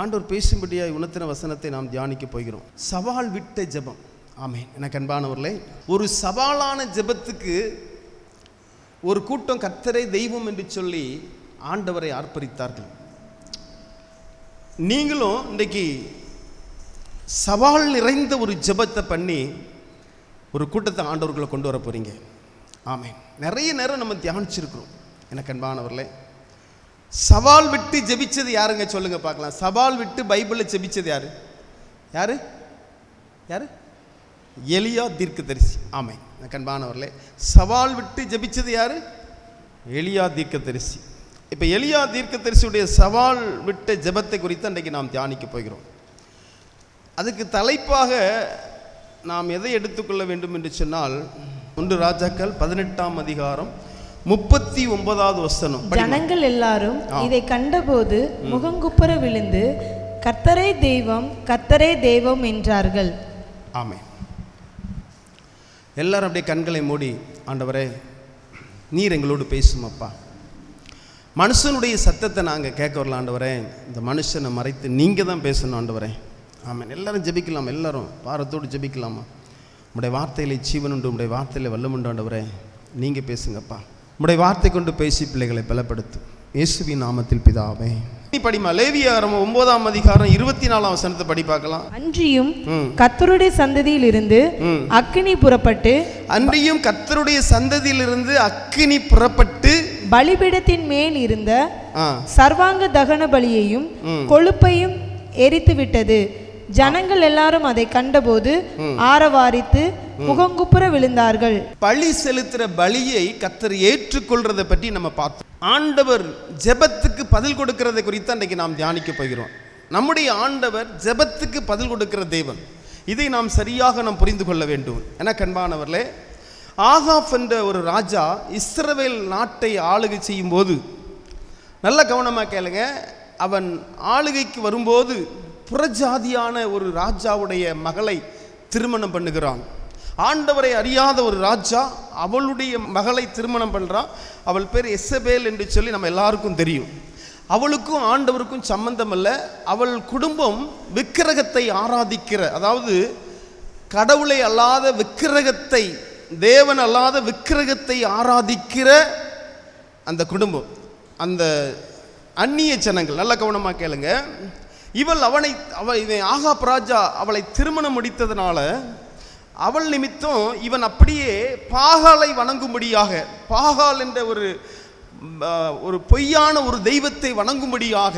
ஆண்டவர் பேசும்படியாக உணர்த்தின வசனத்தை நாம் தியானிக்க போகிறோம். சவால் விட்ட ஜெபம். ஆமென். எனக்கு அன்பானவர்களே, ஒரு சவாலான ஜெபத்துக்கு ஒரு கூட்டம் கர்த்தரே தெய்வம் என்று சொல்லி ஆண்டவரை ஆர்ப்பரித்தார்கள். நீங்களும் இன்றைக்கு சவால் நிறைந்த ஒரு ஜெபத்தை பண்ணி ஒரு கூட்டத்தை ஆண்டவர்களை கொண்டு வர போகிறீங்க. ஆமென். நிறைய நேரம் நம்ம தியானிச்சிருக்கிறோம். எனக்கு அன்பானவர்களே, சவால் விட்டு ஜெபிச்சது யாருங்க சொல்லுங்க பார்க்கலாம். சவால் விட்டு பைபிளில் ஜெபிச்சது யாரு? யாரு யாரு? எலியா தீர்க்கதரிசி. ஆமென். எனக்கு அன்பானவர்களே, சவால் விட்டு ஜெபிச்சது யாரு? எலியா தீர்க்கதரிசி. இப்போ எலியா தீர்க்கதரிசியுடைய சவால் விட்ட ஜெபத்தை குறித்து அன்றைக்கு நாம் தியானிக்க போகிறோம். அதுக்கு தலைப்பாக நாம் எதை எடுத்துக்கொள்ள வேண்டும் என்று சொன்னால், 1 ராஜாக்கள் 18ஆம் அதிகாரம் 39வது வசனம். ஜனங்கள் எல்லாரும் இதை கண்டபோது முகங்குப்புற விழுந்து கர்த்தரே தெய்வம், கர்த்தரே தெய்வம் என்றார்கள். ஆமென். எல்லாரும் அப்படியே கண்களை மூடி, ஆண்டவரே நீர் எங்களோடு பேசும் அப்பா. மனுஷனுடைய சத்தத்தை நாங்கள் கேட்க வரல ஆண்டவரே, இந்த மனுஷனை மறைத்து நீங்கள் தான் பேசணும் ஆண்டவரே. ஆமென். எல்லாரும் ஜெபிக்கலாம், எல்லாரும் பாரத்தோடு ஜெபிக்கலாமா? உடைய வார்த்தையிலே ஜீவன் உண்டு, உடைய வார்த்தையிலே வல்லமுண்டு ஆண்டவரே, நீங்கள் பேசுங்கப்பா. உடைய வார்த்தை கொண்டு பேசி பிள்ளைகளை பலப்படுத்தும் இயேசுவின் நாமத்தில் பிதாவே. நீ படிமா, லேவியராகமம் 9ஆம் அதிகாரம் 24ஆம் வசனத்தை படி பார்க்கலாம். அன்றியும் கர்த்தருடைய சந்ததியில் இருந்து அக்கினி புறப்பட்டு, அன்றியும் கர்த்தருடைய சந்ததியில் இருந்து அக்கினி புறப்பட்டு பலிபீடத்தின் மேல் இருந்த சர்வாங்க தகன பலியையும் கொழுப்பையும் எரித்து விட்டது. ஜனங்கள் எல்லாரும் அதை கண்டபோது ஆரவாரித்து முகங்குப்புற விழுந்தார்கள். பலி செலுத்துற பலியை கர்த்தர் ஏற்றுக்கொள்றதை பற்றி நம்ம பார்த்தோம். ஆண்டவர் ஜெபத்துக்கு பதில் கொடுக்கிறதை குறித்து அன்றைக்கு நாம் தியானிக்க போகிறோம். நம்முடைய ஆண்டவர் ஜெபத்துக்கு பதில் கொடுக்கிற தேவன். இதை நாம் சரியாக நாம் புரிந்து கொள்ள வேண்டும். என கண்பானவர்களே, ஆகாப் என்ற ஒரு ராஜா இஸ்ரவேல் நாட்டை ஆளுகை செய்யும் போது, நல்ல கவனமாக கேளுங்க, அவன் ஆளுகைக்கு வரும்போது புறஜாதியான ஒரு ராஜாவுடைய மகளை திருமணம் பண்ணுகிறான். ஆண்டவரை அறியாத ஒரு ராஜா அவளுடைய மகளை திருமணம் பண்ணுறான். அவள் பேர் எசபேல் என்று சொல்லி நம்ம எல்லாருக்கும் தெரியும். அவளுக்கும் ஆண்டவருக்கும் சம்பந்தம் இல்லை. அவள் குடும்பம் விக்கிரகத்தை ஆராதிக்கிற, அதாவது கடவுளை அல்லாத விக்கிரகத்தை, தேவன் அல்லாத விக்கிரகத்தை ஆராதிக்கிற அந்த குடும்பம், அந்த அந்நிய ஜனங்கள். நல்ல கவனமாக கேளுங்க. இவன் ஆகாப் ராஜா அவளை திருமணம் முடித்ததுனால அவள் நிமித்தம் இவன் அப்படியே பாகாலை வணங்கும்படியாக, பாகால் என்ற ஒரு பொய்யான ஒரு தெய்வத்தை வணங்கும்படியாக,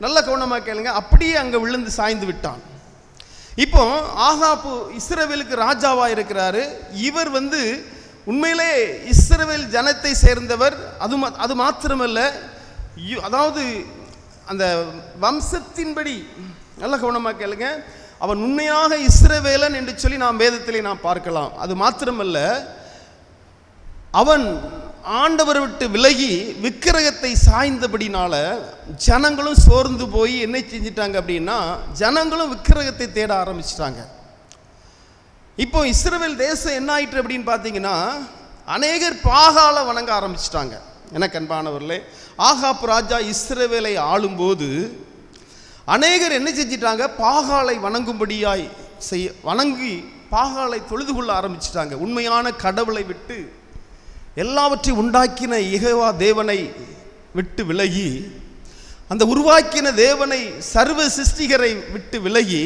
நல்ல கவனமாக கேளுங்க, அப்படியே அங்கே விழுந்து சாய்ந்து விட்டான். இப்போ ஆகாப்பு இஸ்ரவேலுக்கு ராஜாவாக இருக்கிறாரு. இவர் உண்மையிலே இஸ்ரவேல் ஜனத்தை சேர்ந்தவர். அது மாத்திரமல்ல, அதாவது அந்த வம்சத்தின்படி, நல்ல கவனமாக கேளுங்க, அவன் உண்மையாக இஸ்ரவேலன் என்று சொல்லி நாம் வேதத்திலே நாம் பார்க்கலாம். அது மாத்திரமல்ல, அவன் ஆண்டவரை விட்டு விலகி விக்கிரகத்தை சாய்ந்தபடினால ஜனங்களும் சோர்ந்து போய் என்ன செஞ்சிட்டாங்க அப்படின்னா, ஜனங்களும் விக்கிரகத்தை தேட ஆரம்பிச்சிட்டாங்க. இப்போ இஸ்ரவேல் தேசம் என்ன ஆயிற்று அப்படின்னு பார்த்தீங்கன்னா, அநேகர் பாகாலை வணங்க ஆரம்பிச்சிட்டாங்க. எனக்கு அன்பானவர்களே, ஆகாப் ராஜா இஸ்ரவேலை ஆளும்போது அநேகர் என்ன செஞ்சிட்டாங்க, பாகாலை வணங்கும்படியாய் வணங்கி பாகாலை தொழுது கொள்ள ஆரம்பிச்சிட்டாங்க. உண்மையான கடவுளை விட்டு, எல்லாவற்றையும் உண்டாக்கின யெகோவா தேவனை விட்டு விலகி, அந்த உருவாக்கின தேவனை, சர்வ சிருஷ்டிகரை விட்டு விலகி,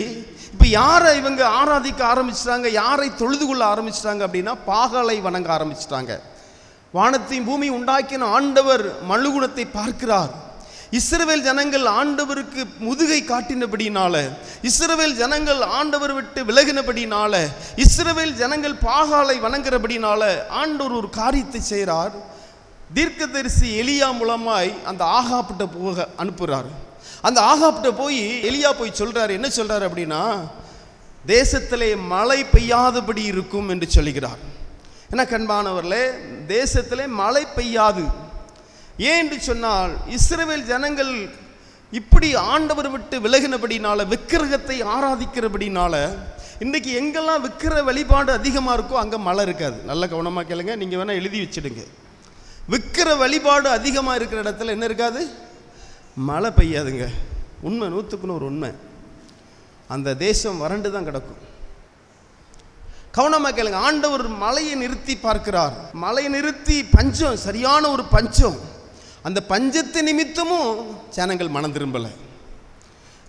இப்போ யாரை இவங்க ஆராதிக்க ஆரம்பிச்சிட்டாங்க, யாரை தொழுது கொள்ள ஆரம்பிச்சிட்டாங்க அப்படின்னா, பாகாலை வணங்க ஆரம்பிச்சிட்டாங்க. வானத்தையும் பூமி உண்டாக்கின ஆண்டவர் மழுகுணத்தை பார்க்கிறார். இஸ்ரவேல் ஜனங்கள் ஆண்டவருக்கு முதுகை காட்டினபடினால, இஸ்ரவேல் ஜனங்கள் ஆண்டவர் விட்டு விலகினபடினால, இஸ்ரவேல் ஜனங்கள் பாகாலை வணங்குறபடினால ஆண்டவர் ஒரு காரியத்தை செய்கிறார். தீர்க்கதரிசி எலியா மூலமாய் அந்த ஆகாப்பிட்ட போக அனுப்புகிறார். அந்த ஆகாப்பிட்ட போய் எலியா போய் சொல்கிறார். என்ன சொல்கிறார் அப்படின்னா, தேசத்திலே மழை பெய்யாதபடி இருக்கும் என்று சொல்கிறார். என்ன கண்பானவர்களே, தேசத்திலே மழை பெய்யாது. ஏன் என்று சொன்னால், இஸ்ரவேல் ஜனங்கள் இப்படி ஆண்டவர் விட்டு விலகினபடினால, விக்கிரகத்தை ஆராதிக்கிறபடினால, இன்றைக்கு எங்கெல்லாம் விக்கிர வழிபாடு அதிகமாக இருக்கோ அங்கே மழை இருக்காது. நல்ல கவனமாக கேளுங்க, நீங்கள் வேணால் எழுதி வச்சுடுங்க. விக்கிர வழிபாடு அதிகமாக இருக்கிற இடத்துல என்ன இருக்காது, மழை பெய்யாதுங்க. உண்மை, 100% உண்மை. அந்த தேசம் வறண்டு தான் கிடக்கும். கவனமாக கேளுங்க. ஆண்டவர் மழையை நிறுத்தி பார்க்கிறார். மழையை நிறுத்தி பஞ்சம், சரியான ஒரு பஞ்சம். அந்த பஞ்சத்து நிமித்தமும் ஜனங்கள் மனம் திரும்பலை.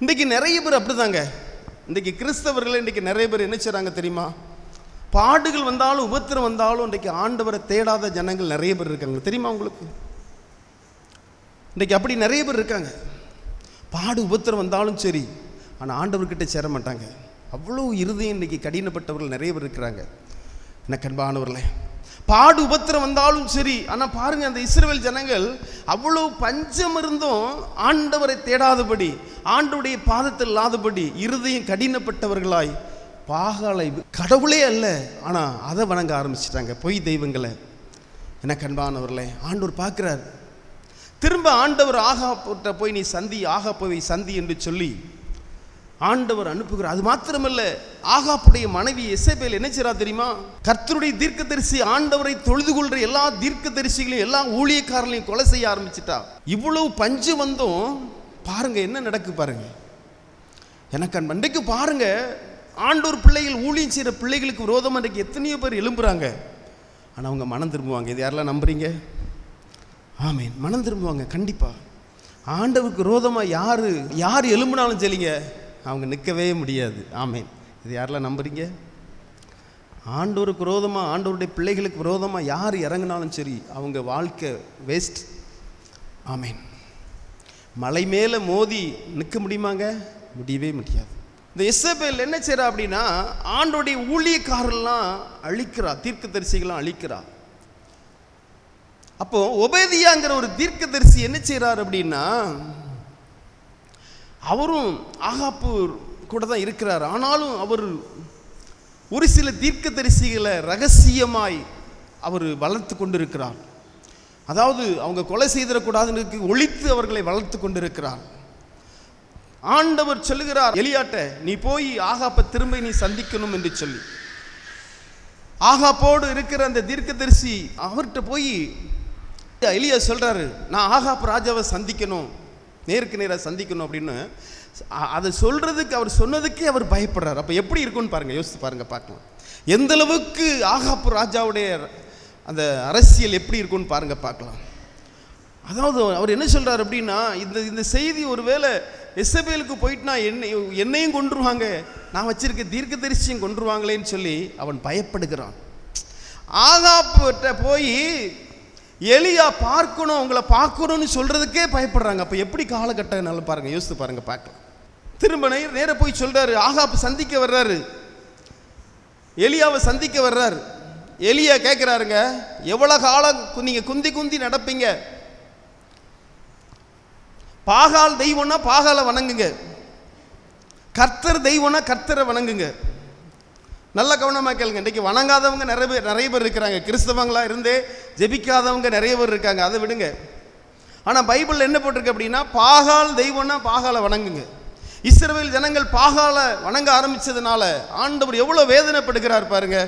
இன்றைக்கி நிறைய பேர் அப்படிதாங்க. இன்றைக்கி கிறிஸ்தவர்கள் இன்றைக்கி நிறைய பேர் என்ன செய்கிறாங்க தெரியுமா? பாடுகள் வந்தாலும் உபத்திரம் வந்தாலும் இன்றைக்கி ஆண்டவரை தேடாத ஜனங்கள் நிறைய பேர் இருக்காங்க. தெரியுமா உங்களுக்கு? இன்றைக்கி அப்படி நிறைய பேர் இருக்காங்க. பாடு உபத்திரம் வந்தாலும் சரி, ஆனால் ஆண்டவர்கிட்ட சேர மாட்டாங்க. அவ்வளோ இருதயம் இன்றைக்கி கடினப்பட்டவர்கள் நிறைய பேர் இருக்கிறாங்க. எனக்கு அன்பானவர்களே, பாடு உபத்திரம் வந்தாலும் சரி, ஆனால் பாருங்கள், அந்த இஸ்ரவேல் ஜனங்கள் அவ்வளோ பஞ்சம் இருந்தும் ஆண்டவரை தேடாதபடி, ஆண்டவருடைய பாதத்தில் இல்லாதபடி இருதயம் கடினப்பட்டவர்களாய் பாகாலை கடவுளே அல்ல, ஆனால் அதை வணங்க ஆரம்பிச்சிட்டாங்க, பொய் தெய்வங்களை. எனக்கு அன்பானவர்களே, ஆண்டவர் பார்க்குறார். திரும்ப ஆண்டவர் ஆகாப்பட்ட போய் நீ சந்தி, ஆகாப்போவை சந்தி என்று சொல்லி ஆண்டவர் அனுப்புகிறார். அது மாத்திரமல்ல, ஆகாப்புடைய மனைவி எசேபேல் என்ன செய்றா தெரியுமா? கர்த்தருடைய தீர்க்கதரிசி, ஆண்டவரை தொழுது கொள்ற எல்லா தீர்க்கதரிசிகளையும் எல்லா ஊழியக்காரர்களையும் கொலை செய்ய ஆரம்பிச்சிட்டா. இவ்வளவு பஞ்சு வந்தும் பாருங்க என்ன நடக்கு பாருங்க. எனக்கு அன்றைக்கு பாருங்க, ஆண்டோர் பிள்ளைகள், ஊழியம் செய்கிற பிள்ளைகளுக்கு விரோதமாக இன்றைக்கு எத்தனையோ பேர் எழும்புறாங்க. ஆனால் அவங்க மனம் திரும்புவாங்க. இது யாரெல்லாம் நம்புறீங்க? ஆமேன், மனம் திரும்புவாங்க கண்டிப்பாக. ஆண்டவருக்கு விரோதமாக யார் எழும்புனாலும் சரிங்க, அவங்க நிற்கவே முடியாது. ஆமேன், இது யாரெல்லாம் நம்புறீங்க? ஆண்டவருக்கு விரோதமாக, ஆண்டவருடைய பிள்ளைகளுக்கு விரோதமாக யார் இறங்கினாலும் சரி, அவங்க வாழ்க்கை வேஸ்ட். ஆமேன். மலை மேலே மோதி நிற்க முடியுமாங்க? முடியவே முடியாது. இந்த எசேபேல் என்ன செய்கிறா அப்படின்னா, ஆண்டோடைய ஊழியக்காரெல்லாம் அழிக்கிறா, தீர்க்கதரிசிகளாம் அழிக்கிறா. அப்போ ஒபேதியாங்கிற ஒரு தீர்க்கதரிசி என்ன செய்கிறார் அப்படின்னா, அவரும் ஆகாப்பு கூட தான் இருக்கிறார். ஆனாலும் அவர் ஒரு சில தீர்க்கதரிசிகளை ரகசியமாய் அவர் வளர்த்து கொண்டிருக்கிறார். அதாவது அவங்க கொலை செய்திடக்கூடாதுன்னு ஒழித்து அவர்களை வளர்த்து கொண்டிருக்கிறார். ஆண்டவர் சொல்லுகிறார் எலியாட்ட, நீ போய் ஆகாப்பை திரும்ப நீ சந்திக்கணும் என்று சொல்லி. ஆகாப்போடு இருக்கிற அந்த தீர்க்கதரிசி அவர்கிட்ட போய் எலியா சொல்றாரு, நான் ஆகாப் ராஜாவை சந்திக்கணும், நேருக்கு நேராக சந்திக்கணும் அப்படின்னு. அதை சொல்றதுக்கு, அவர் சொன்னதுக்கே அவர் பயப்படுறார். அப்போ எப்படி இருக்குன்னு பாருங்க, யோசித்து பாருங்க, பார்க்கலாம். எந்த அளவுக்கு ஆகாப் ராஜாவுடைய அந்த அரசியல் எப்படி இருக்குன்னு பாருங்க, பார்க்கலாம். அதாவது அவர் என்ன சொல்றாரு அப்படின்னா, இந்த செய்தி ஒருவேளை எசபேலுக்கு போயிட்டுனா என்னையும் கொன்றுவாங்க, நான் வச்சிருக்க தீர்க்கதரிசியும் கொன்றுவாங்களேன்னு சொல்லி அவன் பயப்படுகிறான். ஆகாப்கிட்ட போய் எலியா பார்க்கணும், உங்களை பார்க்கணும்னு சொல்றதுக்கே பயப்படுறாங்க. அப்போ எப்படி காலகட்டம் பாருங்க, யோசித்து பாருங்க, பார்க்கலாம். திரும்ப நேர போய் சொல்றாரு, ஆகாப் சந்திக்க வர்றாரு, எலியாவை சந்திக்க வர்றாரு. எலியா கேட்கிறாருங்க, எவ்வளவு காலம் நீங்க குந்தி குந்தி நடப்பீங்க? பாகால் தெய்வம்னா பாகாலை வணங்குங்க, கர்த்தர் தெய்வம்னா கர்த்தரை வணங்குங்க. நல்ல கவனமாக கேளுங்க. இன்றைக்கி வணங்காதவங்க நிறைய பேர் இருக்கிறாங்க. கிறிஸ்தவங்களாக இருந்தே ஜெபிக்காதவங்க நிறைய பேர் இருக்காங்க, அதை விடுங்க. ஆனால் பைபிளில் என்ன போட்டிருக்கு அப்படின்னா, பாகால் தெய்வம்னா பாகாலை வணங்குங்க. இஸ்ரவேல் ஜனங்கள் பாகாலை வணங்க ஆரம்பித்ததுனால ஆண்டவர் எவ்வளோ வேதனைப்படுகிறார் பாருங்க.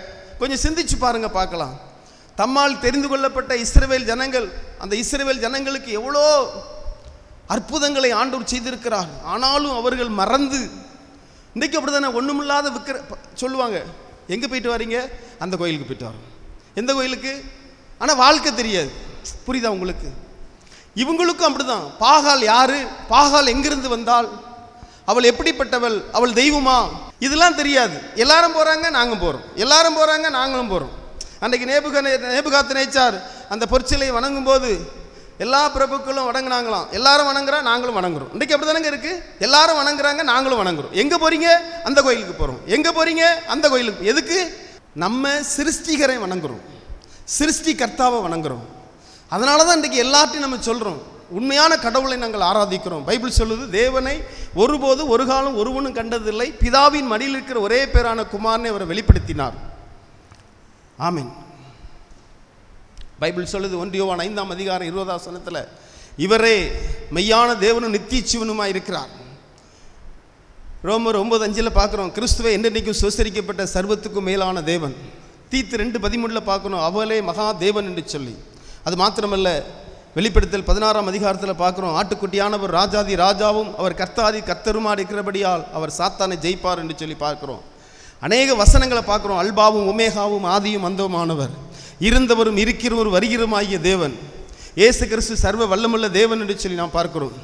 கொஞ்சம் சிந்திச்சு பாருங்க, பார்க்கலாம். தம்மால் தெரிந்து கொள்ளப்பட்ட இஸ்ரவேல் ஜனங்கள், அந்த இஸ்ரவேல் ஜனங்களுக்கு எவ்வளோ அற்புதங்களை ஆண்டவர் செய்திருக்கிறார். ஆனாலும் அவர்கள் மறந்து, இன்றைக்கி அப்படி தானே, ஒன்றுமில்லாத சொல்லுவாங்க, எங்கே போயிட்டு வரீங்க? அந்த கோயிலுக்கு போயிட்டு வரோம். எந்த கோயிலுக்கு? ஆனால் வாழ்க்கை தெரியாது. புரியுதா உங்களுக்கு? இவங்களுக்கும் அப்படிதான். பாகால் யாரு, பாகால் எங்கிருந்து வந்தாள், அவள் எப்படிப்பட்டவள், அவள் தெய்வமா, இதெல்லாம் தெரியாது. எல்லாரும் போகிறாங்க, நாங்கள் போகிறோம், எல்லாரும் போகிறாங்க, நாங்களும் போகிறோம். அன்றைக்கு நேபுகாத்நேச்சார் அந்த பொற்சிலையை வணங்கும் போது எல்லா பிரபுக்களும் வணங்கினாங்களாம். எல்லாரும் வணங்குறா, நாங்களும் வணங்குறோம். இன்றைக்கி அப்படி தானங்க இருக்கு. எல்லாரும் வணங்குறாங்க, நாங்களும் வணங்குறோம். எங்கே போறீங்க? அந்த கோயிலுக்கு போகிறோம். எங்கே போறீங்க? அந்த கோயிலுக்கு. எதுக்கு? நம்ம சிருஷ்டிகரை வணங்குறோம், சிருஷ்டி கர்த்தாவை வணங்குறோம். அதனால தான் இன்றைக்கி எல்லாத்தையும் நம்ம சொல்கிறோம், உண்மையான கடவுளை நாங்கள் ஆராதிக்கிறோம். பைபிள் சொல்லுது, தேவனை ஒருபோது ஒரு காலம் ஒருவனும் கண்டதில்லை, பிதாவின் மடியில் இருக்கிற ஒரே பேரான குமாரனை அவரை வெளிப்படுத்தினார். ஆமீன். பைபிள் சொல்லுது, 1 யோவான் 5ஆம் அதிகாரம் 20ஆம் வசனத்தில், இவரே மெய்யான தேவனும் நித்திய ஜீவனுமாய் இருக்கிறார். ரோமர் 9:5 பார்க்குறோம், கிறிஸ்துவை என்றென்றைக்கும் சுதரிக்கப்பட்ட சர்வத்துக்கும் மேலான தேவன். தீத்து 2:13 பார்க்கணும், அவளே மகா தேவன் என்று சொல்லி. அது மாத்திரமல்ல, வெளிப்படுத்தல் 16ஆம் அதிகாரத்தில் பார்க்குறோம், ஆட்டுக்குட்டியானவர் ராஜாதி ராஜாவும் அவர் கர்த்தாதி கர்த்தருமா இருக்கிறபடியால் அவர் சாத்தானை ஜெயிப்பார் என்று சொல்லி பார்க்குறோம். அநேக வசனங்களை பார்க்குறோம். அல்பாவும் ஒமேகாவும் ஆதியும் அந்தமானவர், இருந்தவரும் இருக்கிறவரும் வருகிறமாகிய தேவன், இயேசு கிறிஸ்து சர்வ வல்லமுள்ள தேவன் என்று சொல்லி நாம் பார்க்கிறோம்.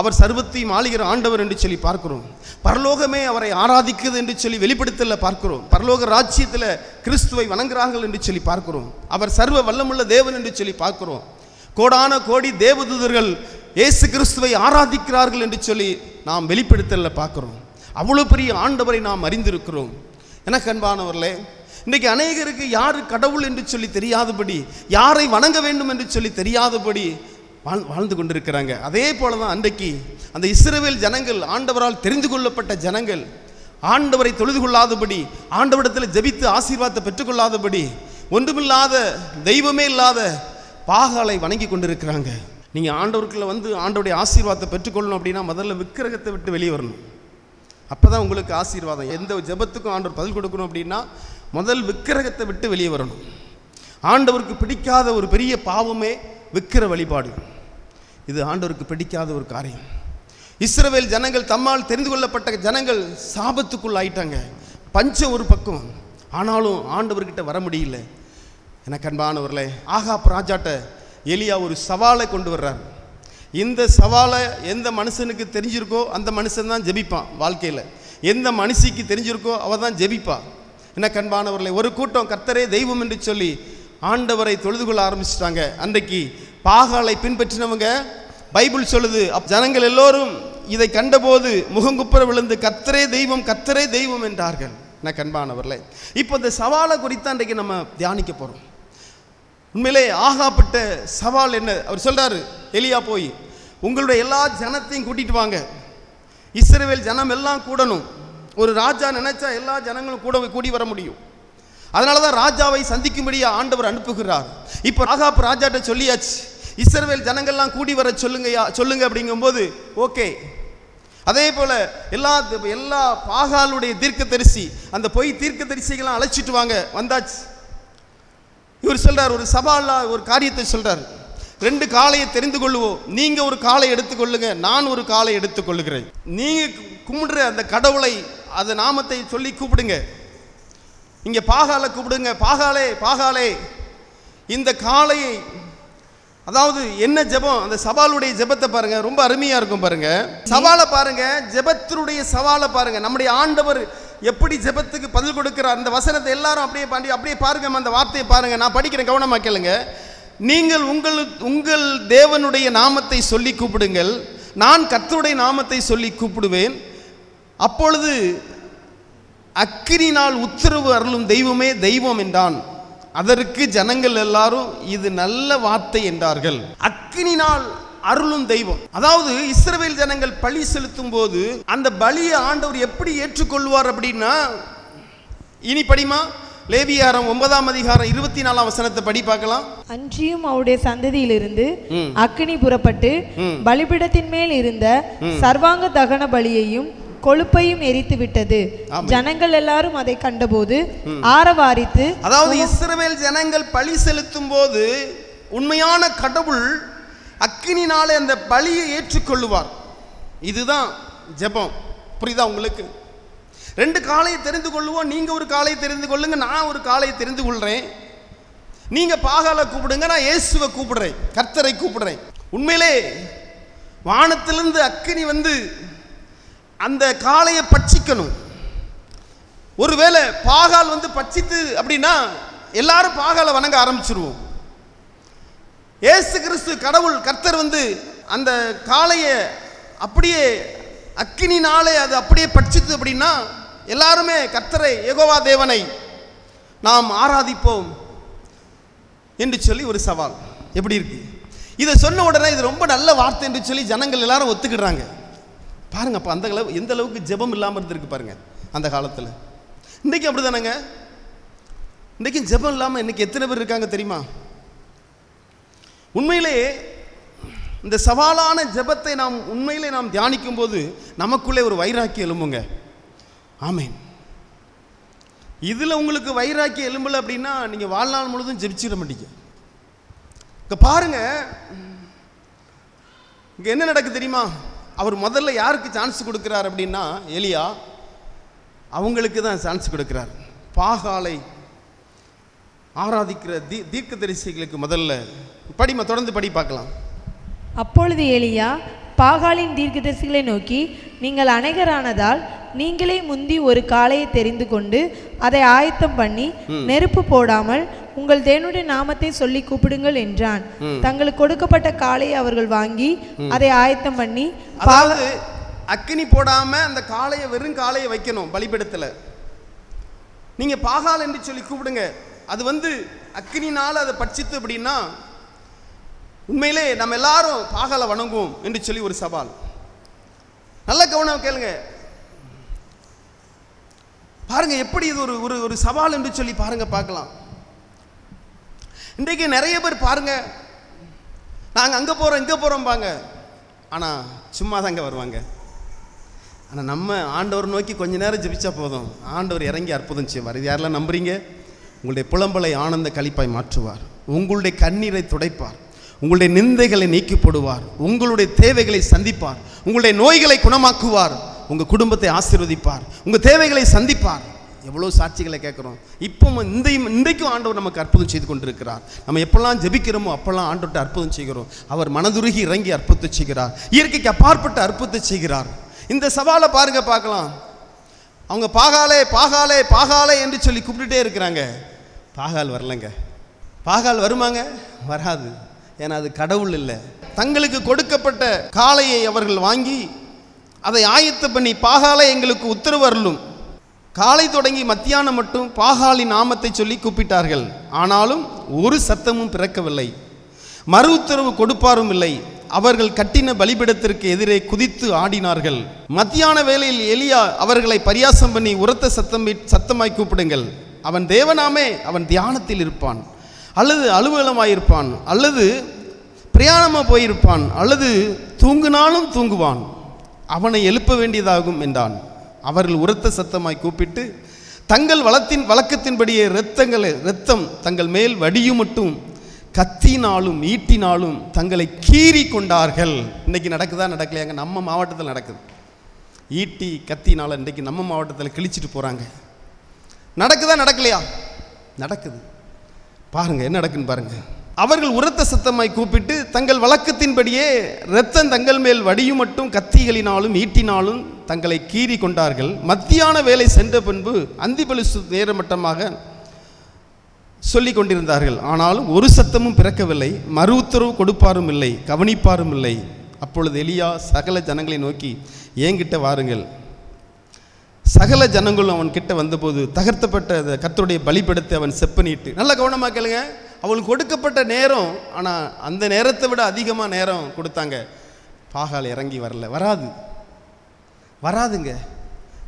அவர் சர்வத்தையும் ஆளுகிற ஆண்டவர் என்று சொல்லி பார்க்கிறோம். பரலோகமே அவரை ஆராதிக்குது என்று சொல்லி வெளிப்படுத்தல பார்க்கிறோம். பரலோக ராஜ்யத்தில் கிறிஸ்துவை வணங்குகிறார்கள் என்று சொல்லி பார்க்கிறோம். அவர் சர்வ வல்லமுள்ள தேவன் என்று சொல்லி பார்க்கிறோம். கோடான கோடி தேவதூதர்கள் இயேசு கிறிஸ்துவை ஆராதிக்கிறார்கள் என்று சொல்லி நாம் வெளிப்படுத்தல பார்க்கிறோம். அவ்வளோ பெரிய ஆண்டவரை நாம் அறிந்திருக்கிறோம். எனக்கு அன்பானவர்களே, இன்றைக்கு அநேகருக்கு யார் கடவுள் என்று சொல்லி தெரியாதபடி, யாரை வணங்க வேண்டும் என்று சொல்லி தெரியாதபடி வாழ்ந்து கொண்டிருக்கிறாங்க. அதே போல தான் அன்றைக்கு அந்த இஸ்ரவேல் ஜனங்கள், ஆண்டவரால் தெரிந்து கொள்ளப்பட்ட ஜனங்கள், ஆண்டவரை தொழுது கொள்ளாதபடி, ஆண்டவரிடத்தில் ஜெபித்து ஆசீர்வாதத்தை பெற்றுக்கொள்ளாதபடி, ஒன்றுமில்லாத தெய்வமே இல்லாத பாகாலை வணங்கி கொண்டிருக்கிறாங்க. நீங்கள் ஆண்டவருக்குள்ள வந்து ஆண்டவருடைய ஆசீர்வாதத்தை பெற்றுக்கொள்ளணும் அப்படின்னா முதல்ல விக்கிரகத்தை விட்டு வெளியே வரணும். அப்போ தான் உங்களுக்கு ஆசீர்வாதம். எந்த ஜெபத்துக்கும் ஆண்டவர் பதில் கொடுக்கணும் அப்படின்னா முதல் விக்கிரகத்தை விட்டு வெளியே வரணும். ஆண்டவருக்கு பிடிக்காத ஒரு பெரிய பாவமே விக்கிர வழிபாடு. இது ஆண்டவருக்கு பிடிக்காத ஒரு காரியம். இஸ்ரவேல் ஜனங்கள், தம்மால் தெரிந்து கொள்ளப்பட்ட ஜனங்கள் சாபத்துக்குள் ஆயிட்டாங்க. பஞ்சம் ஒரு பக்கம், ஆனாலும் ஆண்டவர்கிட்ட வர முடியல. எனக்கு அன்பானவர்களே, ஆகாப் ராஜாட்ட எலியா ஒரு சவாலை கொண்டு வர்றார். இந்த சவாலை எந்த மனுஷனுக்கு தெரிஞ்சிருக்கோ அந்த மனுஷன் தான் ஜெபிப்பான். வாழ்க்கையில் எந்த மனுஷிக்கு தெரிஞ்சிருக்கோ அவள் தான் ஜெபிப்பா. எனக்கு அன்பானவர்களே, ஒரு கூட்டம் கர்த்தரே தெய்வம் என்று சொல்லி ஆண்டவரை தொழுது கொள்ள ஆரம்பிச்சிட்டாங்க. அன்றைக்கு பாகாலை பின்பற்றினவங்க, பைபிள் சொல்லுது, ஜனங்கள் எல்லோரும் இதை கண்டபோது முகங்குப்புற விழுந்து கர்த்தரே தெய்வம் கர்த்தரே தெய்வம் என்றார்கள். எனக்கு அன்பானவர்களே, இப்போ இந்த சவாலை குறித்து அன்றைக்கு நம்ம தியானிக்க போகிறோம். உண்மையிலே ஆகாப்பட்ட சவால் என்ன? அவர் சொல்றாரு, எலியா போய் உங்களுடைய எல்லா ஜனத்தையும் கூட்டிட்டு வாங்க, இஸ்ரவேல் ஜனம் எல்லாம் கூடணும். ஒரு ராஜா நினைச்சா எல்லா ஜனங்களும் கூடி வர முடியும். அதனால தான் ராஜாவை சந்திக்கும்படியா ஆண்டவர் அனுப்புகிறார். இப்போ ஆகாப் ராஜாட்ட சொல்லியாச்சு, இஸ்ரவேல் ஜனங்கள்லாம் கூடி வர சொல்லுங்க அப்படிங்கும்போது ஓகே. அதே போல எல்லா பாகாலுடைய தீர்க்கதரிசி, அந்த பொய் தீர்க்கதரிசிகளாம் அழைச்சிட்டு வாங்க, வந்தாச்சு. இவர் சொல்றார், ஒரு சவால்ல ஒரு காரியத்தை சொல்றார், 2 காளையை தெரிந்து கொள்ளுவோம். நீங்க ஒரு காளை எடுத்துக்கொள்ளுங்க, நான் ஒரு காளை எடுத்துக்கொள்ளுகிறேன். நீங்க கும்பிடுற அந்த கடவுளை, அந்த நாமத்தை சொல்லி கூப்பிடுங்க. இங்க பாகாலை கூப்பிடுங்க, பாகாலே பாகாலே. இந்த காளையை, அதாவது என்ன ஜெபம், அந்த சவாலுடைய ஜெபத்தை பாருங்க, ரொம்ப அருமையா இருக்கும் பாருங்க. சவாலை பாருங்க, ஜெபத்தினுடைய சவாலை பாருங்க. நம்முடைய ஆண்டவர் எப்படி ஜெபத்துக்கு பதில் கொடுக்கிறார். அந்த வசனத்தை எல்லாரும் அப்படியே பாருங்க, அந்த வார்த்தையை பாருங்க. நான் படிக்கிறேன், கவனமா கேளுங்க. நீங்கள் உங்கள் தேவனுடைய நாமத்தை சொல்லி கூப்பிடுங்கள், நான் கர்த்தருடைய நாமத்தை சொல்லி கூப்பிடுவேன். அப்பொழுது அக்கினினால் உத்தரவு அருளும் தெய்வமே தெய்வம் என்றான். அதற்கு ஜனங்கள் எல்லாரும் இது நல்ல வார்த்தை என்றார்கள். அக்கினினால் அருளும் தெய்வம், அதாவது இஸ்ரவேல் ஜனங்கள் பலி செலுத்தும் போது அந்த பலியை ஆண்டவர் எப்படி ஏற்றுக்கொள்வார் அப்படின்னா, இனி படிமா, லேவியாரம் 9ஆம் அதிகாரம் 24ஆம் வசனத்தை படி பார்க்கலாம். அன்றியும் அவருடைய சந்ததியிலிருந்து அக்கினி புறப்பட்டு பலிபீடத்தின் மேல் இருந்த சர்வாங்க தகன பலியையும் கொழுப்பையும் எரித்து விட்டது. ஜனங்கள் எல்லாரும் அதை கண்டபோது ஆரவாரித்து, அதாவது இஸ்ரவேல் ஜனங்கள் பலி செலுத்தும் போது உண்மையான கடவுள் அக்கினினாலே அந்த பலியை ஏற்றுக்கொள்ளுவார். இதுதான் ஜெபம். புரியுதா உங்களுக்கு? 2 காளையை தெரிந்து கொள்ளுவோம். நீங்க ஒரு காளையை தெரிந்து கொள்ளுங்க, நான் ஒரு காளையை தெரிந்து கொள்றேன். நீங்க பாகாலை கூப்பிடுங்க, நான் இயேசுவை கூப்பிடுறேன், கர்த்தரை கூப்பிடுறேன். உண்மையிலே வானத்திலிருந்து அக்கினி வந்து அந்த காளையை பட்சிக்கணும். ஒருவேளை பாகால் வந்து பட்சித்து அப்படின்னா எல்லாரும் பாகாலை வணங்க ஆரம்பிச்சிருவோம். இயேசு கிறிஸ்து கடவுள் கர்த்தர் வந்து அந்த காளையை அப்படியே அக்கினினாலே அது அப்படியே பட்சித்து அப்படின்னா எல்லாருமே கர்த்தரை, யெகோவா தேவனை நாம் ஆராதிப்போம் என்று சொல்லி ஒரு சவால். எப்படி இருக்கு? இதை சொன்ன உடனே இது ரொம்ப நல்ல வார்த்தை என்று சொல்லி ஜனங்கள் எல்லாரும் ஒத்துக்கிடுறாங்க. பாருங்க, அப்போ அந்த அளவு எந்த அளவுக்கு ஜெபம் இல்லாமல் இருந்திருக்கு பாருங்க அந்த காலத்தில். இன்றைக்கி அப்படி தானேங்க? இன்றைக்கி ஜெபம் இல்லாமல் இன்றைக்கி எத்தனை பேர் இருக்காங்க தெரியுமா? உண்மையிலே இந்த சவாலான ஜெபத்தை நாம் உண்மையிலே நாம் தியானிக்கும் போது நமக்குள்ளே ஒரு வைராக்கியம் எழும்புங்க. ஆமேன். இதில் உங்களுக்கு வைராக்கியம் எழும்பலை அப்படின்னா நீங்கள் வாழ்நாள் முழுதும் ஜெபிச்சிட மாட்டீங்க. இங்கே பாருங்க, இங்கே என்ன நடக்குது தெரியுமா? அவர் முதல்ல யாருக்கு சான்ஸ் கொடுக்குறார் அப்படின்னா, எலியா அவங்களுக்கு தான் சான்ஸ் கொடுக்குறார். பாகாலை ஆராதிக்கிற தீர்க்கதரிசிகளுக்கு முதல்ல தொடர்ந்து படி பார்க்கலாம். அப்பொழுது எலியா பாகாலின் தீர்க்கதரிசிகளை நோக்கி, நீங்கள் அநேகரானதால் நீங்களே முந்தி ஒரு காளையை தெரிந்து கொண்டு அதை ஆயத்தம் பண்ணி நெருப்பு போடாமல் உங்கள் தேவனுடைய நாமத்தை சொல்லி கூப்பிடுங்கள் என்றான். தங்களுக்கு கொடுக்கப்பட்ட காளையை அவர்கள் வாங்கி அதை ஆயத்தம் பண்ணி, அதாவது அக்கினி போடாம அந்த காளையை, வெறும் காளையை வைக்கணும் பலிபீடத்தில். நீங்க பாகால் என்று சொல்லி கூப்பிடுங்க. அது அக்கினினால அதை பட்சித்து அப்படின்னா உண்மையிலே நம்ம எல்லாரும் பாகாலை வணங்குவோம் என்று சொல்லி ஒரு சவால். நல்ல கவனம் கேளுங்க, பாருங்க எப்படி இது ஒரு ஒரு சவால் என்று சொல்லி பாருங்க பார்க்கலாம். இன்றைக்கு நிறைய பேர் பாருங்க, நாங்கள் அங்கே போகிறோம் இங்கே போகிறோம் பாங்க, ஆனால் சும்மா தாங்க வருவாங்க. ஆனால் நம்ம ஆண்டவர் நோக்கி கொஞ்ச நேரம் ஜெபிச்சா போதும், ஆண்டவர் இறங்கி அற்புதம் செய்வார். இது யாரெல்லாம் நம்புறீங்க? உங்களுடைய புலம்பலை ஆனந்த களிப்பாய் மாற்றுவார், உங்களுடைய கண்ணீரை துடைப்பார், உங்களுடைய நிந்தைகளை நீக்கி போடுவார், உங்களுடைய தேவைகளை சந்திப்பார், உங்களுடைய நோய்களை குணமாக்குவார், உங்கள் குடும்பத்தை ஆசீர்வதிப்பார், உங்கள் தேவைகளை சந்திப்பார். எவ்வளோ சாட்சிகளை கேட்குறோம். இப்போ இன்றைக்கும் ஆண்டவர் நமக்கு அற்புதம் செய்து கொண்டிருக்கிறார். நம்ம எப்பெல்லாம் ஜெபிக்கிறோமோ அப்பெல்லாம் ஆண்டவர்கிட்ட அற்புதம் செய்கிறோம். அவர் மனதுருகி இறங்கி அற்புதத்தை செய்கிறார், இயற்கைக்கு அப்பாற்பட்ட அற்புதத்தை செய்கிறார். இந்த சவாலை பாருங்க பார்க்கலாம். அவங்க பாகாலே பாகாலே பாகாலே என்று சொல்லி கூப்பிட்டுட்டே இருக்கிறாங்க. பாகால் வரலங்க. பாகால் வருமாங்க? வராது. ஏன்னா அது கடவுள் இல்லை. தங்களுக்கு கொடுக்கப்பட்ட காளையை அவர்கள் வாங்கி அதை ஆயத்தம் பண்ணி, பாகாலை எங்களுக்கு உத்தரவு அருளும். காலை தொடங்கி மத்தியானம் மட்டும் பாகாலின் நாமத்தை சொல்லி கூப்பிட்டார்கள். ஆனாலும் ஒரு சத்தமும் பிறக்கவில்லை, மறு உத்தரவு கொடுப்பாரும் இல்லை. அவர்கள் கட்டின பலிபீடத்திற்கு எதிரே குதித்து ஆடினார்கள். மத்தியான வேளையில் எலியா அவர்களை பரியாசம் பண்ணி, உரத்த சத்தமாய் கூப்பிடுங்கள், அவன் தேவனாமே, அவன் தியானத்தில் இருப்பான், அல்லது அலுவலமாயிருப்பான், அல்லது பிரயாணமாக போயிருப்பான், அல்லது தூங்குனாலும் தூங்குவான், அவனை எழுப்ப வேண்டியதாகும் என்றான். அவர்கள் உரத்த சத்தமாய் கூப்பிட்டு தங்கள் வழக்கத்தின்படியே இரத்தம் தங்கள் மேல் வடியும் மட்டும் கத்தினாலும் ஈட்டினாலும் தங்களை கீறி கொண்டார்கள். இன்னைக்கு நடக்குதா நடக்கலையாங்க? நம்ம மாவட்டத்தில் நடக்குது. ஈட்டி கத்தினால இன்றைக்கு நம்ம மாவட்டத்தில் கிழிச்சிட்டு போகிறாங்க. நடக்குதா நடக்கலையா? நடக்குது. பாருங்க என்ன நடக்குன்னு பாருங்க. அவர்கள் உரத்த சத்தமாய் கூப்பிட்டு தங்கள் வழக்கத்தின்படியே இரத்தம் தங்கள் மேல் வடியும் மட்டும் கத்திகளினாலும் ஈட்டினாலும் தங்களை கீறி கொண்டார்கள். மத்தியான வேலை சென்ற பின்பு அந்திபலிசு நேரமட்டமாக சொல்லி கொண்டிருந்தார்கள். ஆனாலும் ஒரு சத்தமும் பிறக்கவில்லை, மறு உத்தரவு கொடுப்பாரும் இல்லை, கவனிப்பாரும் இல்லை. அப்பொழுது எலியா சகல ஜனங்களை நோக்கி, என்கிட்ட வாருங்கள். சகல ஜனங்களும் அவன் கிட்ட வந்தபோது தகர்த்தப்பட்ட கர்த்தருடைய பலிபீடத்தை அவன் செப்பனிட்டு, நல்ல கவனமாக கேளுங்க, அவளுக்கு கொடுக்கப்பட்ட நேரம், ஆனால் அந்த நேரத்தை விட அதிகமாக நேரம் கொடுத்தாங்க. பாகால் இறங்கி வரல. வராதுங்க.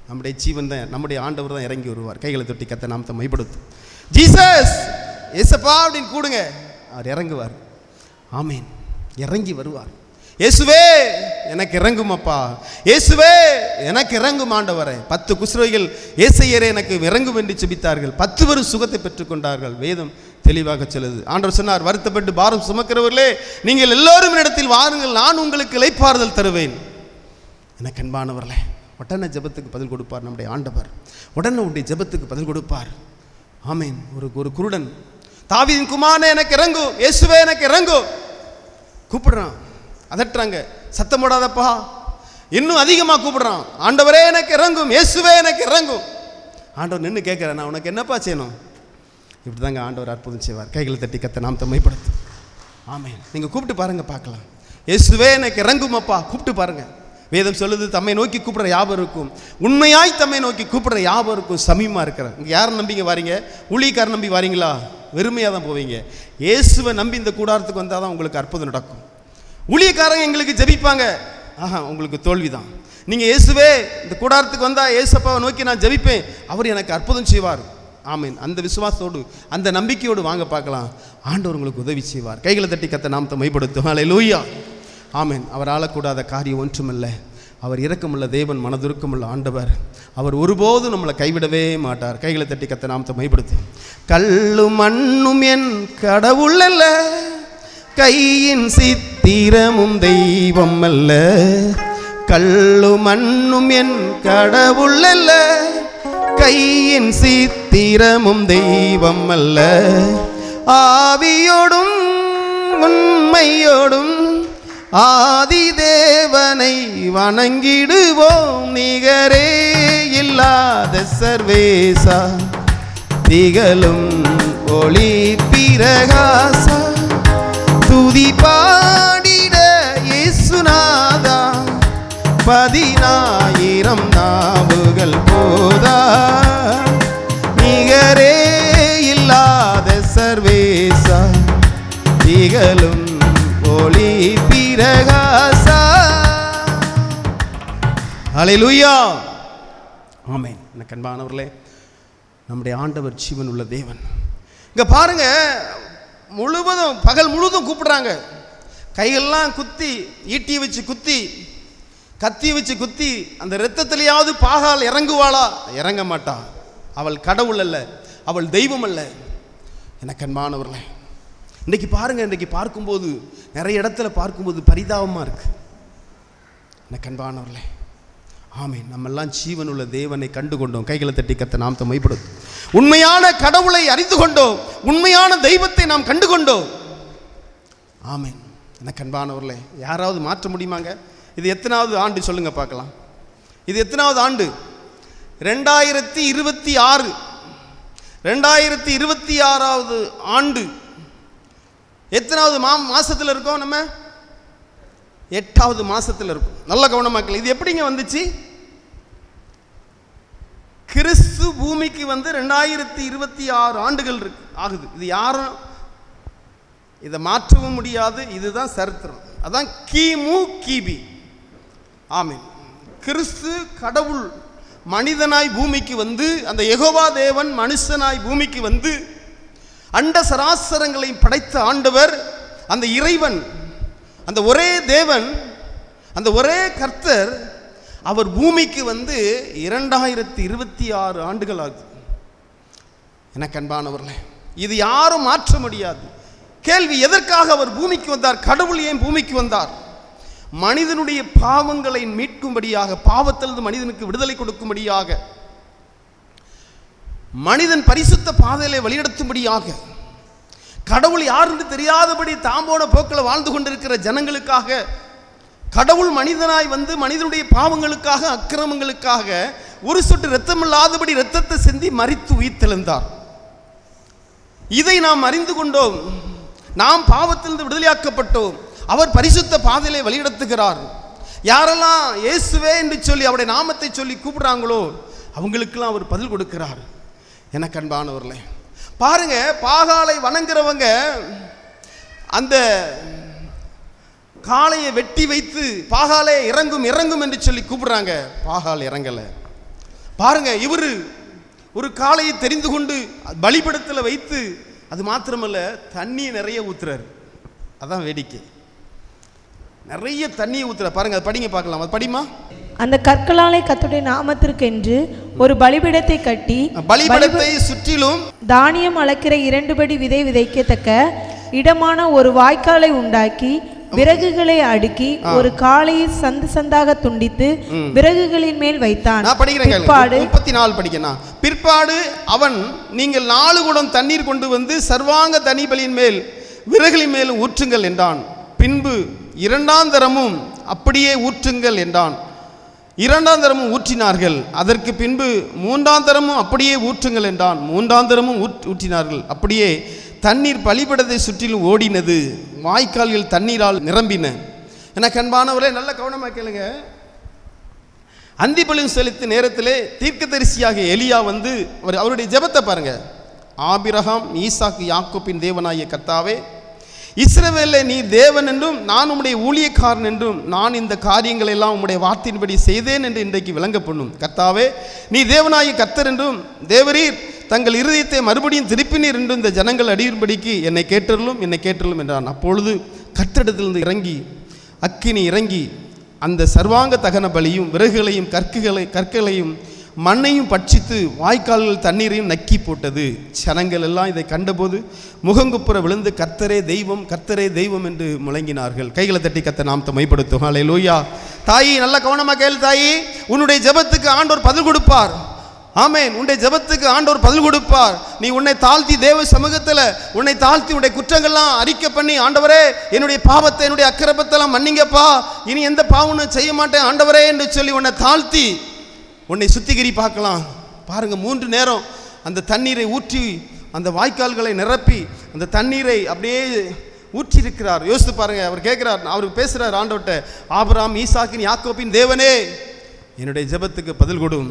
நம்முடைய ஜீவன் தான், நம்முடைய ஆண்டவர் தான் இறங்கி வருவார். கைகளை தொட்டி கத்த நாமத்தை மைப்படுத்தும். ஜீசஸ் ஏசப்பா அப்படின்னு கூடுங்க, அவர் இறங்குவார். ஆமீன். இறங்கி வருவார். இயேசுவே எனக்கு இறங்கும் அப்பா, இயேசுவே எனக்கு இறங்கும் ஆண்டவரே. 10 குஷ்ரோகிகள் ஏசையரே எனக்கு இறங்கும் என்று ஜெபித்தார்கள். 10 பேரும் சுகத்தை பெற்றுக்கொண்டார்கள். வேதம் தெளிவாக சொல்லுது. ஆண்டவர் சொன்னார், வருத்தப்பட்டு பாரம் சுமக்கிறவர்களே நீங்கள் எல்லோரும் இடத்தில் வாருங்கள், நான் உங்களுக்கு இளைப்பாறுதல் தருவேன். எனக்கு அன்பானவர்களே, உடனே ஜெபத்துக்கு பதில் கொடுப்பார் நம்முடைய ஆண்டவர். உடனே உடைய ஜெபத்துக்கு பதில் கொடுப்பார். ஆமீன். ஒரு குருடன், தாவீதின் குமாரனே எனக்கு இறங்கும், இயேசுவே எனக்கு இறங்கும் கூப்பிடுறான். அதட்டுறாங்க, சத்தம் போடாதப்பா. இன்னும் அதிகமாக கூப்பிடுறான், ஆண்டவரே எனக்கு இறங்கும், இயேசுவே எனக்கு இறங்கும். ஆண்டவர் நின்று கேட்குறேன், நான் உனக்கு என்னப்பா செய்யணும்? இப்படி தாங்க ஆண்டவர் அற்புதம் செய்வார். கைகளை தட்டி கத்த நாம் தம்மைப்படுத்தும். ஆமீன். நீங்கள் கூப்பிட்டு பாருங்க பார்க்கலாம். இயேசுவே எனக்கு இறங்கும் அப்பா கூப்பிட்டு பாருங்க. வேதம் சொல்லுது, தம்மை நோக்கி கூப்பிடுற யாபம் இருக்கும், உண்மையாய் தம்மை நோக்கி கூப்பிடுற யாபம் இருக்கும். சமீபமாக இருக்கிற இங்கே யாரை நம்பிங்க வாரீங்க? ஊழியக்காரன் நம்பி வாரீங்களா? வெறுமையாக தான் போவீங்க. இயேசுவை நம்பி இந்த கூடாரத்துக்கு வந்தால் தான் உங்களுக்கு அற்புதம் நடக்கும். ஊழியக்காரங்க எங்களுக்கு ஜெபிப்பாங்க, உங்களுக்கு தோல்வி தான். நீங்கள் இயேசுவே இந்த கூடாரத்துக்கு வந்தால் இயேசப்பாவை நோக்கி நான் ஜெபிப்பேன், அவர் எனக்கு அற்புதம் செய்வார். ஆமீன். அந்த விசுவாசத்தோடு அந்த நம்பிக்கையோடு வாங்க பார்க்கலாம். ஆண்டவர் உங்களுக்கு உதவி செய்வார். கைகளை தட்டி கத்த நாமத்தை மைப்படுத்தும். ஹல்லேலூயா. ஆமீன். அவர் ஆளக்கூடாத காரியம் ஒன்றுமில்லை. அவர் இரக்கமுள்ள தேவன், மனதுருக்கமுள்ள ஆண்டவர். அவர் ஒருபோதும் நம்மளை கைவிடவே மாட்டார். கைகளை தட்டி கத்த நாமத்தை மைப்படுத்தும். கல்லும் மண்ணும் என் கடவுள் அல்ல, கையின் சித்த சீத்திரமும் தெய்வம் அல்ல, கல்லு மண்ணும் என் கடவுள் அல்ல. கையின் சீத்திரமும் தெய்வம் அல்ல, ஆவியோடும் உண்மையோடும் ஆதி தேவனை வணங்கிடுவோம். நிகரே இல்லாத சர்வேசா, திகழும் ஒளி பிரகாசா, துதி பாடிட இயேசுநாதா, 10,000 நாவுகள் போதா. நிகரே இல்லாத சர்வேசா, திகழும் ஒளி பிரகாசா. ஹல்லேலூயா, ஆமென். எனக்கு அன்பானவர்களே, நம்முடைய ஆண்டவர் ஜீவன் உள்ள தேவன். இங்க பாருங்க, முழுவதும் பகல் முழுவதும் கூப்பிடுறாங்க. கைகள்லாம் குத்தி, ஈட்டியை வச்சு குத்தி, கத்தி வச்சு குத்தி, அந்த இரத்தத்திலேயாவது பாகால் இறங்குவாளா? இறங்க மாட்டா. அவள் கடவுள் அல்ல, அவள் தெய்வம் அல்ல. எனக்கு அன்பானவர்களே, இன்றைக்கி பாருங்க, இன்றைக்கி பார்க்கும்போது நிறைய இடத்துல பார்க்கும்போது பரிதாபமாக இருக்கு. எனக்கு அன்பானவர்களே, ஆமென். நம்மெல்லாம் ஜீவன் உள்ள தேவனை கண்டு கொண்டோம். கைகளை தட்டி கர்த்தர் நாமத்தை மைப்படுத்தும். உண்மையான கடவுளை அறிந்து கொண்டோம், உண்மையான தெய்வத்தை நாம் கண்டு கொண்டோம். ஆமென். எனக்கு அன்பானவர்களே, யாராவது மாற்ற முடியுமாங்க? இது எத்தனாவது ஆண்டு சொல்லுங்க பார்க்கலாம். இது எத்தனாவது ஆண்டு? 2026. 2026வது ஆண்டு. எத்தனாவது மாசத்துல இருக்கோம்? நம்ம 8வது மாசத்துல இருக்கும். நல்ல கவனமாக்கல. இது எப்படிங்க வந்துச்சு? கிறிஸ்து பூமிக்கு வந்து 2026 ஆண்டுகள் ஆகுது. இது யாரும் இதை மாற்றவும் முடியாது. இதுதான் சரித்திரம். அதான் கிமு கிபி. ஆமென். கிறிஸ்து கடவுள் மனிதனாய் பூமிக்கு வந்து, அந்த யெகோவா தேவன் மனுஷனாய் பூமிக்கு வந்து அண்ட சராசரங்களை படைத்த ஆண்டவர், அந்த இறைவன், அந்த ஒரே தேவன், அந்த ஒரே கர்த்தர், அவர் பூமிக்கு வந்து 2026 ஆண்டுகள் ஆகுது. எனக்கு அன்பானவர்களே, இது யாரும் மாற்ற முடியாது. கேள்வி, எதற்காக அவர் பூமிக்கு வந்தார்? கடவுள் ஏன் பூமிக்கு வந்தார்? மனிதனுடைய பாவங்களை மீட்கும்படியாக, பாவத்திலிருந்து மனிதனுக்கு விடுதலை கொடுக்கும்படியாக, மனிதன் பரிசுத்த பாதையிலே வழிநடத்தும்படியாக, கடவுள் யார் என்று தெரியாதபடி தாம்போன போக்கில் வாழ்ந்து கொண்டிருக்கிற ஜனங்களுக்காக கடவுள் மனிதனாய் வந்து மனிதனுடைய பாவங்களுக்காக, அக்கிரமங்களுக்காக ஒரு சொட்டு இரத்தமில்லாதபடி இரத்தத்தை சிந்தி மரித்து உயிர்த்தெழுந்தார். இதை நாம் அறிந்து கொண்டோம். நாம் பாவத்திலிருந்து விடுதலையாக்கப்பட்டோம். அவர் பரிசுத்த பாதையிலே வழிநடத்துகிறார். யாரெல்லாம் இயேசுவே என்று சொல்லி அவருடைய நாமத்தை சொல்லி கூப்பிடுறாங்களோ அவங்களுக்கெல்லாம் அவர் பதில் கொடுக்கிறார். எனக்கு அன்பானவர்களே, பாருங்க, பாகாலை வணங்குறவங்க அந்த காளையை வெட்டி வைத்து பாகாலே இறங்கும் இறங்கும் என்று சொல்லி கூப்பிடுறாங்க. பாகால் இறங்கல. பாருங்க, இவர் ஒரு காளையை தெரிந்து கொண்டு பலிபீடத்தில் வைத்து, அது மாத்திரமல்ல தண்ணியை நிறைய ஊத்துறாரு. அதான் வேடிக்கை, நிறைய தண்ணியை ஊத்துற. பாருங்க, அது படிங்க பார்க்கலாம். அது படிமா. அந்த கற்களாலே கர்த்தருடைய நாமத்திற்கென்று ஒரு பலிபீடத்தை கட்டி, பலிபீடத்தை சுற்றிலும் தானியம் அளக்கிற 2 படி விதை விதைக்கத்தக்க இடமான ஒரு வாய்க்காலை உண்டாக்கி, விறகுகளை அடுக்கி ஒரு காளையை சந்து சந்தாக துண்டித்து விறகுகளின் மேல் வைத்தான். நான் படிக்கிறேன், 34 படிக்கணும். பிற்பாடு அவன், நீங்கள் 4 குடம் தண்ணீர் கொண்டு வந்து சர்வாங்க தனி பலியின் மேல் விறகுகளின் மேல் ஊற்றுங்கள் என்றான். பின்பு 2ஆம் தரமும் அப்படியே ஊற்றுங்கள் என்றான். 2ஆம் தரமும் ஊற்றினார்கள். அதற்கு பின்பு 3ஆம் தரமும் அப்படியே ஊற்றுங்கள் என்றான். 3ஆம் தரமும் ஊற்றினார்கள். அப்படியே தண்ணீர் பலிபீடத்தை சுற்றிலும் ஓடினது. வாய்க்கால்கள் தண்ணீரால் நிரம்பின. எனக்கு அன்பானவரே, நல்ல கவனமாக கேளுங்க. அந்திபலியும் செலுத்த நேரத்திலே தீர்க்கதரிசியாக எலியா வந்து அவருடைய ஜெபத்தை பாருங்க. ஆபிரகாம், ஈசாக்கு, யாக்கோபின் தேவனாகிய கர்த்தாவே, இஸ்ரவேலே நீ தேவன் என்றும் நான் உம்முடைய ஊழியக்காரன் என்றும் நான் இந்த காரியங்களை எல்லாம் உம்முடைய வார்த்தையின்படி செய்தேன் என்று இன்றைக்கு விளங்க பண்ணும். கர்த்தாவே, நீ தேவனாகிய கர்த்தர் என்றும் தேவரீர் தங்கள் இருதயத்தை மறுபடியும் திருப்பினீர் என்றும் இந்த ஜனங்கள் அடியும்படிக்கு என்னை கேட்டருளும் என்றான். அப்பொழுது கர்த்தரிடத்திலிருந்து இறங்கி அக்கினி இறங்கி அந்த சர்வாங்க தகன பலியும் விறகுகளையும் கற்களையும் மண்ணையும் பட்சித்து வாய்க்கால்கள் தண்ணீரையும் நக்கி போட்டது. ஜனங்கள் எல்லாம் இதை கண்டபோது முகங்குப்புற விழுந்து கர்த்தரே தெய்வம், கர்த்தரே தெய்வம் என்று முழங்கினார்கள். கைகளை தட்டி கர்த்தர் நாமத்தை மைப்படுத்தும். ஹல்லேலூயா. தாயி, நல்ல கவனமாக கேளு தாயி. உன்னுடைய ஜெபத்துக்கு ஆண்டவர் பதில் கொடுப்பார். ஆமென். உன்னுடைய ஜெபத்துக்கு ஆண்டவர் பதில் கொடுப்பார். நீ உன்னை தாழ்த்தி தேவ சமூகத்தில் உன்னை தாழ்த்தி உன்னுடைய குற்றங்கள்லாம் அறிக்கை பண்ணி, ஆண்டவரே என்னுடைய பாவத்தை என்னுடைய அக்கிரமத்தெல்லாம் மன்னிங்கப்பா, இனி எந்த பாவமும் செய்ய மாட்டேன் ஆண்டவரே என்று சொல்லி உன்னை தாழ்த்தி உன்னை சுத்திகரி பார்க்கலாம். பாருங்க, 3 நேரம் அந்த தண்ணீரை ஊற்றி அந்த வாய்க்கால்களை நிரப்பி அந்த தண்ணீரை அப்படியே ஊற்றி இருக்கிறார். யோசித்து பாருங்க. அவர் கேட்கிறார், அவருக்கு பேசுறார் ஆண்டவர்கிட்ட, ஆபிரகாம், ஈசாக்கின், யாக்கோபின் தேவனே என்னுடைய ஜெபத்துக்கு பதில் கொடும்.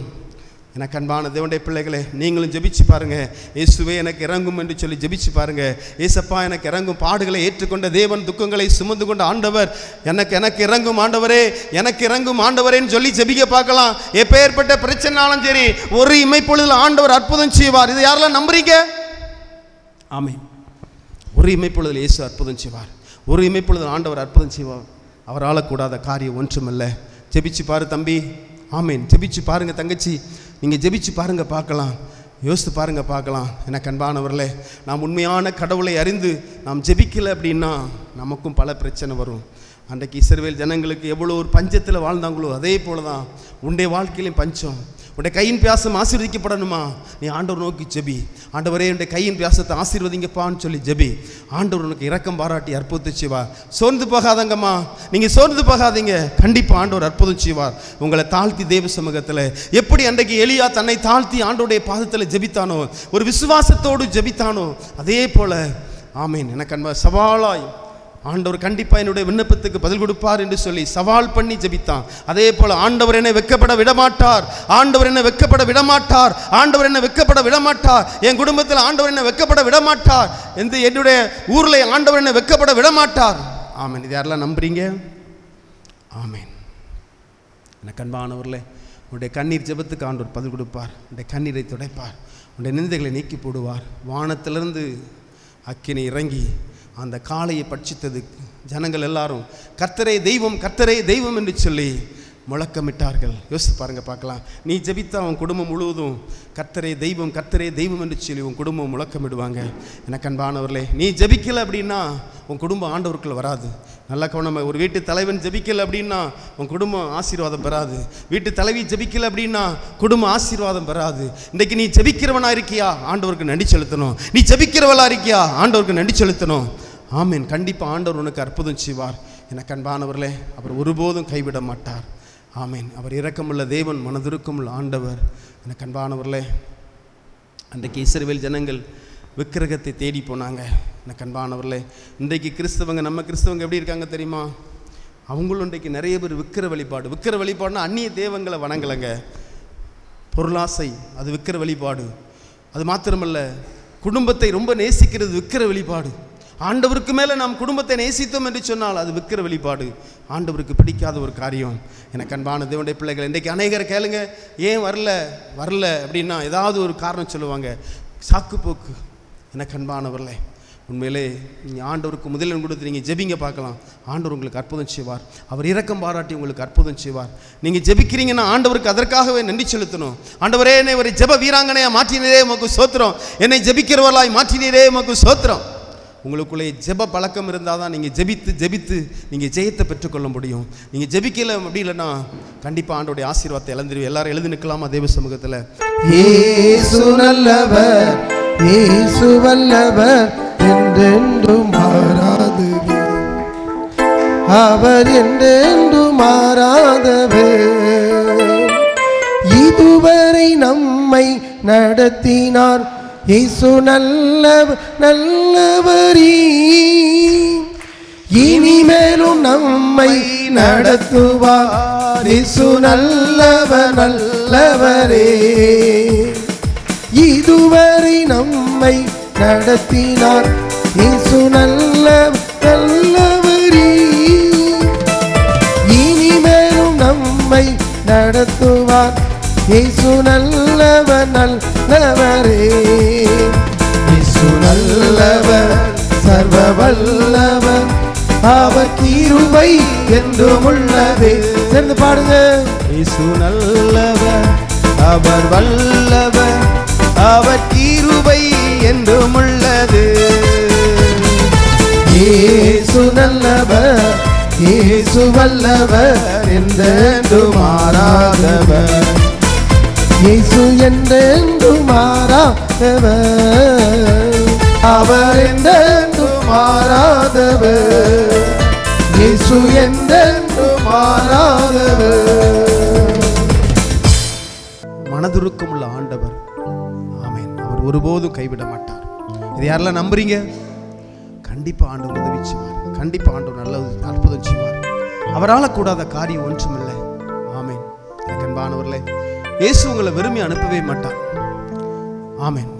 எனக்கு அன்பான தேவனுடைய பிள்ளைகளே, நீங்களும் ஜெபிச்சு பாருங்க. இயேசுவே எனக்கு இறங்கும் என்று சொல்லி ஜெபிச்சு பாருங்க. ஏசப்பா எனக்கு இறங்கும். பாடுகளை ஏற்றுக்கொண்ட தேவன், துக்கங்களை சுமந்து கொண்ட ஆண்டவர், எனக்கு இறங்கும் ஆண்டவரே, எனக்கு இறங்கும் ஆண்டவரேன்னு சொல்லி ஜெபிக்க பார்க்கலாம். எப்பேற்பட்ட பிரச்சனைனாலும் சரி, ஒரு இமைப்பொழுதில் ஆண்டவர் அற்புதம் செய்வார். இது யாரெல்லாம் நம்புறீங்க? ஆமென். ஒரு இமைப்பொழுதில் இயேசு அற்புதம் செய்வார். ஒரு இமைப்பொழுதில் ஆண்டவர் அற்புதம் செய்வார். அவரால் கூடாத காரியம் ஒன்றுமில்ல. ஜெபிச்சு பாரு தம்பி. ஆமென். ஜெபிச்சு பாருங்க தங்கச்சி. நீங்கள் ஜெபிச்சு பாருங்க பார்க்கலாம். யோசித்து பாருங்க பார்க்கலாம். எனக்கு அன்பானவர்களே, நாம் உண்மையான கடவுளை அறிந்து நாம் ஜெபிக்கலை அப்படின்னா நமக்கும் பல பிரச்சனை வரும். அன்றைக்கு இஸ்ரவேல் ஜனங்களுக்கு எவ்வளோ ஒரு பஞ்சத்தில் வாழ்ந்தாங்களோ அதே போல தான் உன்னுடைய வாழ்க்கையிலையும் பஞ்சம். உன்னுடைய கையின் பியாசம் ஆசீர்வதிக்கப்படணுமா? நீ ஆண்டவர் நோக்கி ஜெபி. ஆண்டவரே என்னுடைய கையின் பியாசத்தை ஆசீர்வதிங்கப்பான்னு சொல்லி ஜெபி. ஆண்டவர் உனக்கு இரக்கம் பாராட்டி அற்புதம் செய்வார். சோர்ந்து போகாதங்கம்மா, நீங்கள் சோர்ந்து போகாதீங்க. கண்டிப்பாக ஆண்டவர் அற்புதம் செய்வார். உங்களை தாழ்த்தி தேவ சமூகத்தில் எப்படி அன்றைக்கு எலியா தன்னை தாழ்த்தி ஆண்டவருடைய பாதத்தில் ஜெபித்தானோ, ஒரு விசுவாசத்தோடு ஜெபித்தானோ, அதே போல ஆமீன். எனக்கு அன்பா சவாலாய் ஆண்டவர் கண்டிப்பாக என்னுடைய விண்ணப்பத்துக்கு பதில் கொடுப்பார் என்று சொல்லி சவால் பண்ணி ஜெபித்தான். அதே போல் ஆண்டவர் என்னை வெட்கப்பட விடமாட்டார், ஆண்டவர் என்னை வெட்கப்பட விடமாட்டார், ஆண்டவர் என்னை வெட்கப்பட விடமாட்டார், என் குடும்பத்தில் ஆண்டவர் என்னை வெட்கப்பட விடமாட்டார், என்னுடைய ஊரில் ஆண்டவர் என்னை வெட்கப்பட விடமாட்டார். ஆமீன். இது யாரெல்லாம் நம்புறீங்க? ஆமீன். எனக்கு அன்பானவர்களே, உன்னுடைய கண்ணீர் ஜெபத்துக்கு ஆண்டவர் பதில் கொடுப்பார். உன்னுடைய கண்ணீரை துடைப்பார். உன்னுடைய நிந்தைகளை நீக்கி போடுவார். வானத்திலிருந்து அக்கினி இறங்கி அந்த காளையை பட்சித்தது. ஜனங்கள் எல்லாரும் கர்த்தரே தெய்வம், கர்த்தரே தெய்வம் என்று சொல்லி முழக்கமிட்டார்கள். யோசித்து பாருங்க பார்க்கலாம். நீ ஜெபித்தா உன் குடும்பம் முழுவதும் கர்த்தரே தெய்வம், கர்த்தரே தெய்வம் என்று சொல்லி உன் குடும்பம் முழக்கமிடுவாங்க. எனக்கு அன்பானவர்களே, நீ ஜெபிக்கலை அப்படின்னா உன் குடும்பம் ஆண்டவருக்குள்ள வராது. நல்லா கவனமாக. ஒரு வீட்டு தலைவன் ஜெபிக்கலை அப்படின்னா உன் குடும்பம் ஆசீர்வாதம் பெறாது. வீட்டு தலைவி ஜெபிக்கலை அப்படின்னா குடும்பம் ஆசீர்வாதம் பெறாது. இன்றைக்கு நீ ஜெபிக்கிறவனா இருக்கியா? ஆண்டவருக்கு நன்றி செலுத்தணும். நீ ஜெபிக்கிறவளா இருக்கியா? ஆண்டவருக்கு நன்றி செலுத்தணும். ஆமீன். கண்டிப்பாக ஆண்டவர் உனக்கு அற்புதம் செய்வார். எனக்கு அன்பானவர்களே, அவர் ஒருபோதும் கைவிட மாட்டார். ஆமீன். அவர் இரக்கமுள்ள தேவன், மனதிருக்கமுள்ள ஆண்டவர். எனக்கு அன்பானவர்களே, அன்றைக்கு இஸ்ரவேல் ஜனங்கள் விக்கிரகத்தை தேடி போனாங்க. எனக்கு அன்பானவர்களே, இன்றைக்கு கிறிஸ்தவங்க, நம்ம கிறிஸ்தவங்க எப்படி இருக்காங்க தெரியுமா? அவங்களும் இன்றைக்கு நிறைய பேர் விக்கிர வழிபாடுனா அந்நிய தெய்வங்களை வணங்கலைங்க. பொருளாசை அது விக்கிர வழிபாடு. அது மாத்திரமல்ல, குடும்பத்தை ரொம்ப நேசிக்கிறது விக்கிர வழிபாடு. ஆண்டவருக்கு மேலே நாம் குடும்பத்தை நேசித்தோம் என்று சொன்னால் அது விக்கிர வழிபாடு. ஆண்டவருக்கு பிடிக்காத ஒரு காரியம். எனக்கு அன்பான தேவனுடைய பிள்ளைகள், இன்றைக்கு அநேகரை கேளுங்க, ஏன் வரல அப்படின்னா ஏதாவது ஒரு காரணம் சொல்லுவாங்க, சாக்கு போக்கு. எனக்கு அன்பானவர்களே, உண்மையிலே நீங்கள் ஆண்டவருக்கு முதலிடம் கொடுத்து நீங்கள் ஜெபிங்க பார்க்கலாம். ஆண்டவர் உங்களுக்கு அற்புதம் செய்வார். அவர் இரக்கம் பாராட்டி உங்களுக்கு அற்புதம் செய்வார். நீங்கள் ஜெபிக்கிறீங்கன்னா ஆண்டவருக்கு அதற்காகவே நன்றி செலுத்தணும். ஆண்டவரே, என்னை ஒரு ஜெப வீராங்கனையாக மாற்றினரே உமக்கு சோத்திரம், என்னை ஜெபிக்கிறவர்களாய் மாற்றினரே உமக்கு சோத்திரம். உங்களுக்குள்ளே ஜெப பழக்கம் இருந்தால் தான் நீங்கள் ஜெபித்து நீங்கள் ஜெயத்தை பெற்றுக்கொள்ள முடியும். நீங்கள் ஜெபிக்கல அப்படி இல்லைன்னா கண்டிப்பாக ஆண்டோடைய ஆசீர்வாதத்தை இழந்துருவீங்க. எல்லாரும் எழுதி நிற்கலாமா தேவ சமூகத்தில்? இயேசு நல்லவர், இயேசு வல்லவர், என்றென்றும் மாறாதவர், அவர் என்றென்றும் மாறாதவர். இதுவரை நம்மை நடத்தினார் இயேசு நல்லவரே, இனிமேலும் நம்மை நடத்துவார் இயேசு நல்லவரே. இதுவரை நம்மை நடத்தினார் இயேசு நல்லவரே, இனிமேலும் நம்மை நடத்துவார் இயேசு நல்லவரே. இயேசு நல்லவர், சர்வ வல்லவர், அவர் கிருபை என்றும் உள்ளதே. சேர்ந்து பாடுங்க. இயேசு நல்லவர், அவர் வல்லவர், அவர் கிருபை என்றும் உள்ளது. இயேசு நல்லவர், இயேசு வல்லவர், என்றென்றும் மாறாதவர். இயேசு என்றென்றும் மாறாதவர், அவர் என்றென்றும் மாறாதவர். இயேசு என்றென்றும் மாறாதவர். மனதுருக்கம் உள்ள ஆண்டவர். ஆமென். அவர் ஒருபோதும் கைவிட மாட்டார். இது யாரெல்லாம் நம்புறீங்க? கண்டிப்பா ஆண்டவர் உதவி செய்வார். கண்டிப்பா ஆண்டவர் நல்ல அற்புதம் செய்வார். அவரால் கூடாத காரியம் ஒன்றுமில்லை. ஆமென். எனக்கு அன்பானவர்களே, இயேசு உங்களை விரும்பி அனுப்பவே மாட்டார். ஆமென்.